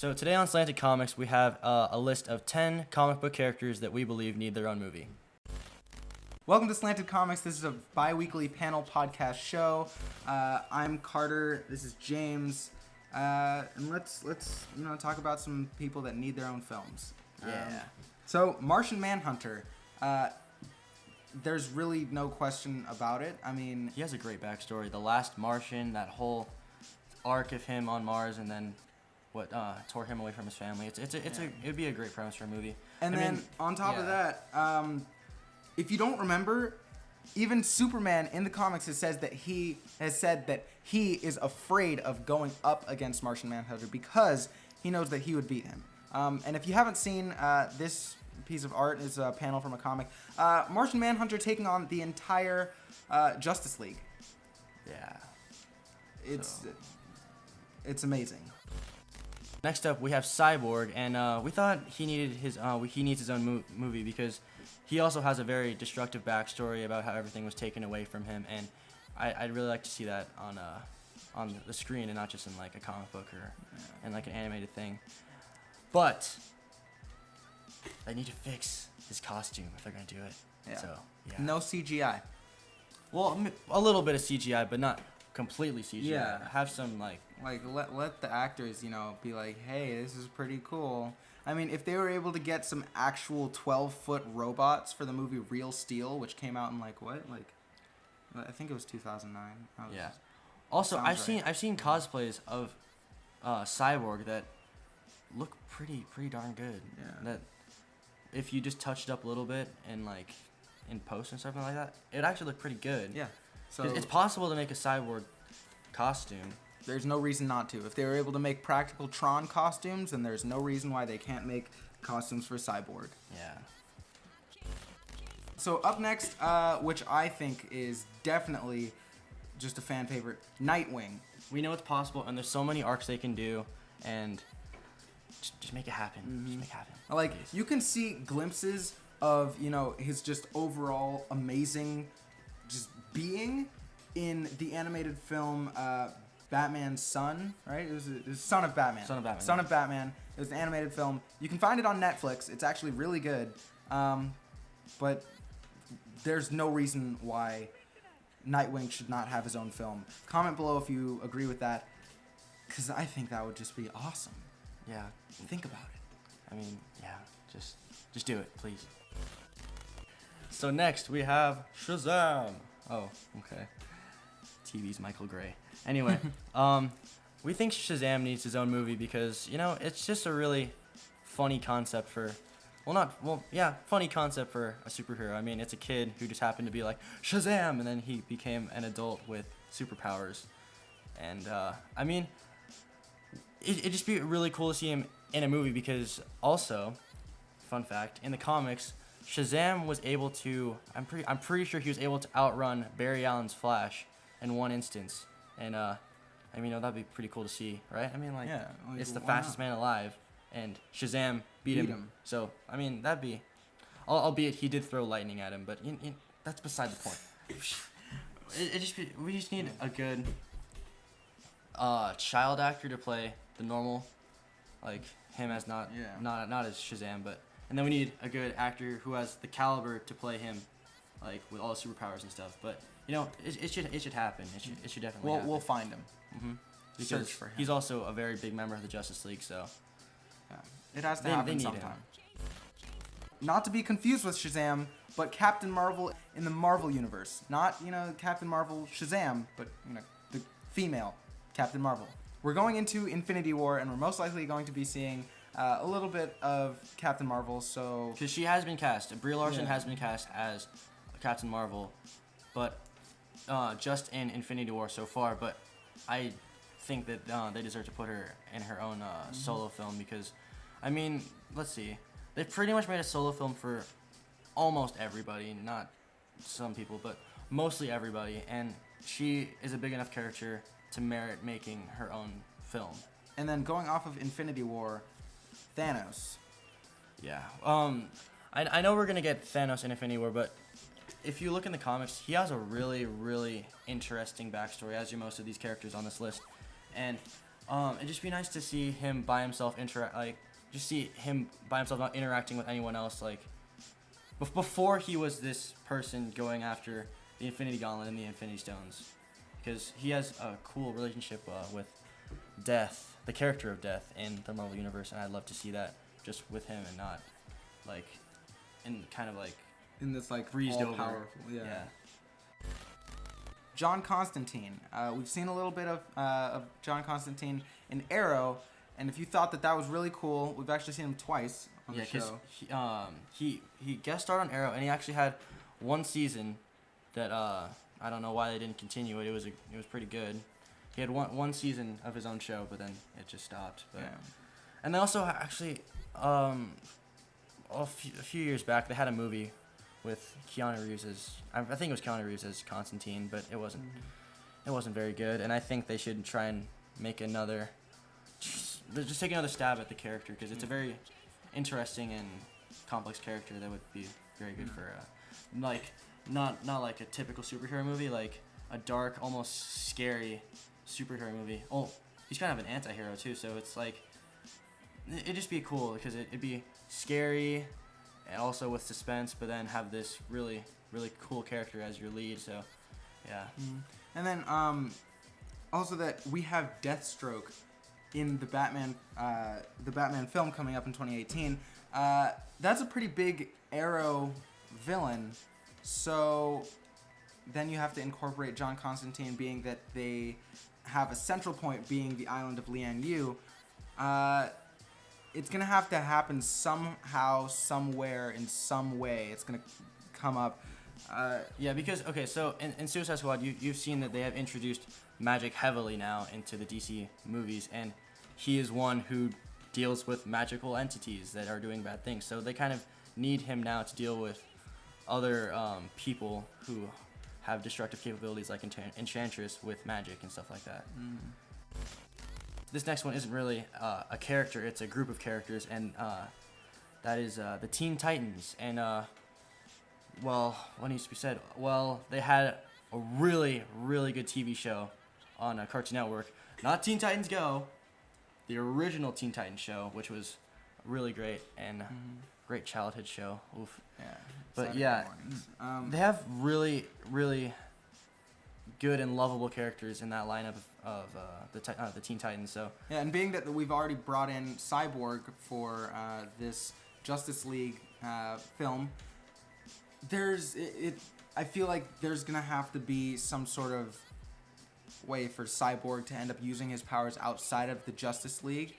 So today on Slanted Comics, we have a list of 10 comic book characters that we believe need their own movie. Welcome to Slanted Comics. This is a bi-weekly panel podcast show. I'm Carter. This is James. And let's talk about some people that need their own films. So Martian Manhunter. There's really no question about it. I mean, he has a great backstory. The last Martian, that whole arc of him on Mars, and then what tore him away from his family. It'd be a great premise for a movie. And then on top of that, if you don't remember, even Superman in the comics has said that he is afraid of going up against Martian Manhunter because he knows that he would beat him. And if you haven't seen this piece of art, is a panel from a comic. Martian Manhunter taking on the entire Justice League. Yeah, it's amazing. Next up, we have Cyborg, and we thought he needed he needs his own movie because he also has a very destructive backstory about how everything was taken away from him, and I'd really like to see that on the screen and not just in like a comic book or in like an animated thing. But they need to fix his costume if they're gonna do it. Yeah. So no CGI. Well, a little bit of CGI, but not completely CGI. Yeah. Have some like let the actors, be like, hey, this is pretty cool. I mean, if they were able to get some actual 12-foot robots for the movie Real Steel, which came out in I think it was 2009. Yeah. Also, I've seen cosplays of Cyborg that look pretty darn good. Yeah. That if you just touched it up a little bit and like in post and something like that, it actually looked pretty good. Yeah. So it's possible to make a Cyborg costume. There's no reason not to. If they were able to make practical Tron costumes, then there's no reason why they can't make costumes for Cyborg. Yeah. So up next, which I think is definitely just a fan favorite, Nightwing. We know it's possible, and there's so many arcs they can do, and just make it happen. Mm-hmm. Just make it happen. Like, you can see glimpses of, his just overall amazing just being in the animated film Batman's Son, right? It was Son of Batman. Son of Batman. Son of Batman. It was an animated film. You can find it on Netflix. It's actually really good. But there's no reason why Nightwing should not have his own film. Comment below if you agree with that, because I think that would just be awesome. Yeah. Think about it. I mean, yeah. Just do it, please. So next we have Shazam. Oh, okay. TV's Michael Gray. Anyway, we think Shazam needs his own movie because, it's just a really funny concept funny concept for a superhero. I mean, it's a kid who just happened to be like, Shazam! And then he became an adult with superpowers. And, I mean, it'd just be really cool to see him in a movie because also, fun fact, in the comics, Shazam was able to, I'm pretty sure he was able to outrun Barry Allen's Flash in one instance. And, that'd be pretty cool to see, right? I mean, it's the fastest man alive, and Shazam beat him. So, that'd be, albeit he did throw lightning at him, but that's beside the point. We just need a good child actor to play the normal, like him as not as Shazam, and then we need a good actor who has the caliber to play him, like with all the superpowers and stuff. But it should happen. It should definitely happen. We'll find him. Mm-hmm. Because search for him. He's also a very big member of the Justice League, so yeah. It has to happen need sometime. Him. Not to be confused with Shazam, but Captain Marvel in the Marvel universe. Not Captain Marvel Shazam, but the female Captain Marvel. We're going into Infinity War, and we're most likely going to be seeing a little bit of Captain Marvel. So because she has been cast, Brie Larson has been cast as Captain Marvel, but just in Infinity War so far. But I think that they deserve to put her in her own solo film because, let's see, they've pretty much made a solo film for almost everybody, not some people, but mostly everybody, and she is a big enough character to merit making her own film. And then going off of Infinity War, Thanos. Yeah. I know we're gonna get Thanos in Infinity War, but if you look in the comics, he has a really, really interesting backstory, as do most of these characters on this list. And It'd just be nice to see him by himself just see him by himself not interacting with anyone else. Like, before he was this person going after the Infinity Gauntlet and the Infinity Stones, because he has a cool relationship with Death, the character of Death in the Marvel Universe, and I'd love to see that just with him and not, like, in kind of like in this like breezed over. Powerful, yeah. John Constantine. We've seen a little bit of John Constantine in Arrow, and if you thought that was really cool, we've actually seen him twice on the show. He guest starred on Arrow, and he actually had one season that I don't know why they didn't continue it. It was pretty good. He had one season of his own show, but then it just stopped. But, and they also actually a few years back they had a movie with Keanu Reeves as I think it was Keanu Reeves as Constantine, but it wasn't very good. And I think they should try and make just take another stab at the character, because it's a very interesting and complex character that would be very good for like not like a typical superhero movie, like a dark, almost scary superhero movie. Oh, he's kind of an anti-hero too, so it's like it'd just be cool because it'd be scary and also with suspense, but then have this really cool character as your lead. So yeah. And then also that we have Deathstroke in the Batman film coming up in 2018. That's a pretty big Arrow villain. So then you have to incorporate John Constantine, being that they have a central point being the island of Lian Yu. It's going to have to happen somehow, somewhere, in some way. It's going to come up. Yeah, because, okay, so in Suicide Squad, you've seen that they have introduced magic heavily now into the DC movies, and he is one who deals with magical entities that are doing bad things. So they kind of need him now to deal with other people who have destructive capabilities, like Enchantress with magic and stuff like that. This next one isn't really a character, it's a group of characters, and that is the Teen Titans. And, well, what needs to be said? Well, they had a really good TV show on Cartoon Network. Not Teen Titans Go, the original Teen Titans show, which was really great and great childhood show. Oof. Yeah. But Saturday yeah, mornings. they have really good and lovable characters in that lineup of the Teen Titans. So yeah, and being that we've already brought in Cyborg for this Justice League film, I feel like there's gonna have to be some sort of way for Cyborg to end up using his powers outside of the Justice League.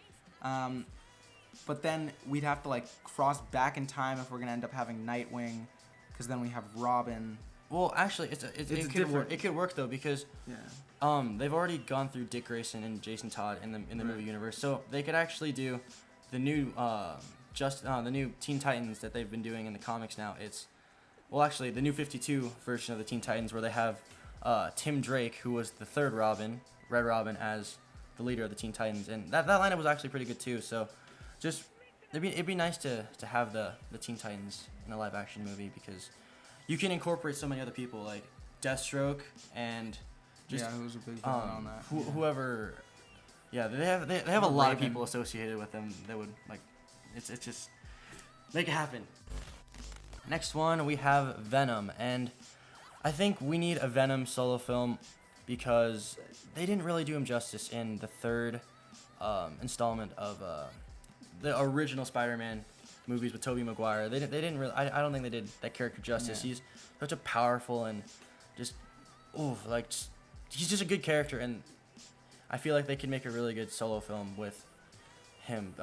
But then we'd have to like cross back in time if we're gonna end up having Nightwing, because then we have Robin. Well, actually, it could work though, because they've already gone through Dick Grayson and Jason Todd in the movie universe, so they could actually do the new the new Teen Titans that they've been doing in the comics now. It's the new 52 version of the Teen Titans, where they have Tim Drake, who was the third Robin, Red Robin, as the leader of the Teen Titans, and that lineup was actually pretty good too. So just it'd be nice to have the Teen Titans in a live action movie, because you can incorporate so many other people, like Deathstroke and just who's a big fan on that. Whoever. Yeah, they have a lot of people associated with them that would like. It's just make it happen. Next one, we have Venom, and I think we need a Venom solo film because they didn't really do him justice in the third installment of the original Spider-Man movies with Tobey Maguire. They didn't really. I don't think they did that character justice. Yeah. He's such a powerful and just he's just a good character, and I feel like they could make a really good solo film with him.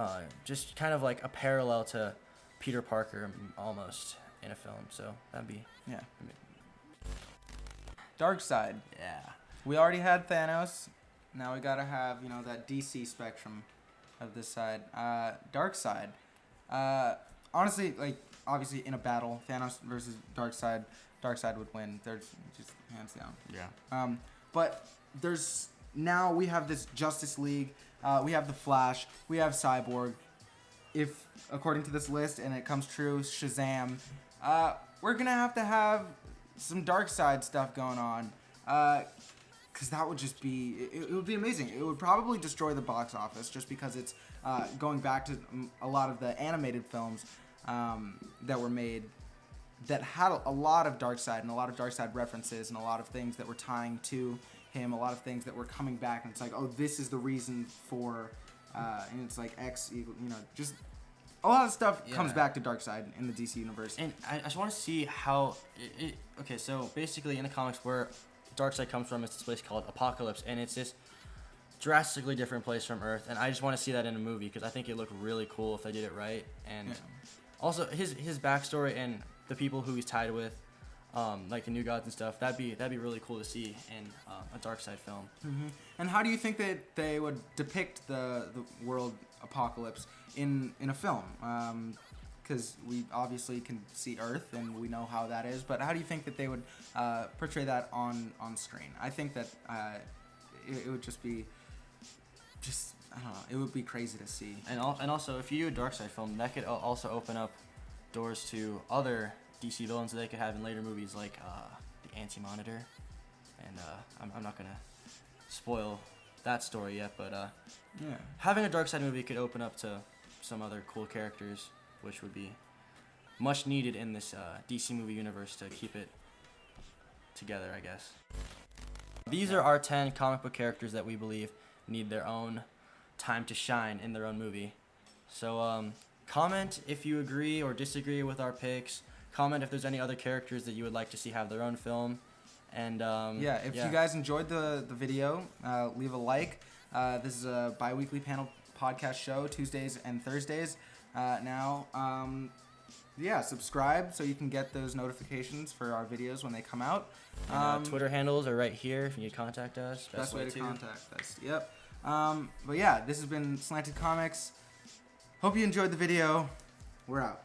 Just kind of like a parallel to Peter Parker almost in a film. So that'd be Darkseid. Yeah. We already had Thanos. Now we gotta have that DC spectrum of this side. Darkseid. Honestly, like obviously in a battle, Thanos versus Darkseid, Darkseid would win. They're just hands down. Yeah. But now we have this Justice League. We have the Flash. We have Cyborg. If according to this list and it comes true, Shazam. We're gonna have to have some Darkseid stuff going on. because that would just be, it would be amazing. It would probably destroy the box office just because it's going back to a lot of the animated films that were made that had a lot of Darkseid and a lot of Darkseid references and a lot of things that were tying to him, a lot of things that were coming back, and it's like, oh, this is the reason for, and it's like X equal, just a lot of stuff comes back to Darkseid in the DC universe. And I just want to see how okay, so basically in the comics where Darkseid comes from, it's this place called Apocalypse, and it's this drastically different place from Earth, and I just want to see that in a movie because I think it looked really cool if they did it right. And also his backstory and the people who he's tied with, like the New Gods and stuff, that'd be really cool to see in a Darkseid film. Mm-hmm. And how do you think that they would depict the world Apocalypse in a film? Because we obviously can see Earth and we know how that is, but how do you think that they would portray that on screen? I think that it would just be, I don't know, it would be crazy to see. And also, if you do a Darkseid film, that could also open up doors to other DC villains that they could have in later movies, like the Anti-Monitor. And I'm not gonna spoil that story yet, but having a Darkseid movie could open up to some other cool characters, which would be much needed in this DC movie universe to keep it together, I guess. These are our 10 comic book characters that we believe need their own time to shine in their own movie. So comment if you agree or disagree with our picks. Comment if there's any other characters that you would like to see have their own film. And if you guys enjoyed the video, leave a like. This is a bi-weekly panel podcast show, Tuesdays and Thursdays now. Subscribe so you can get those notifications for our videos when they come out. Twitter handles are right here if you need to contact us. Best way to contact us. Yep. This has been Slanted Comics. Hope you enjoyed the video. We're out.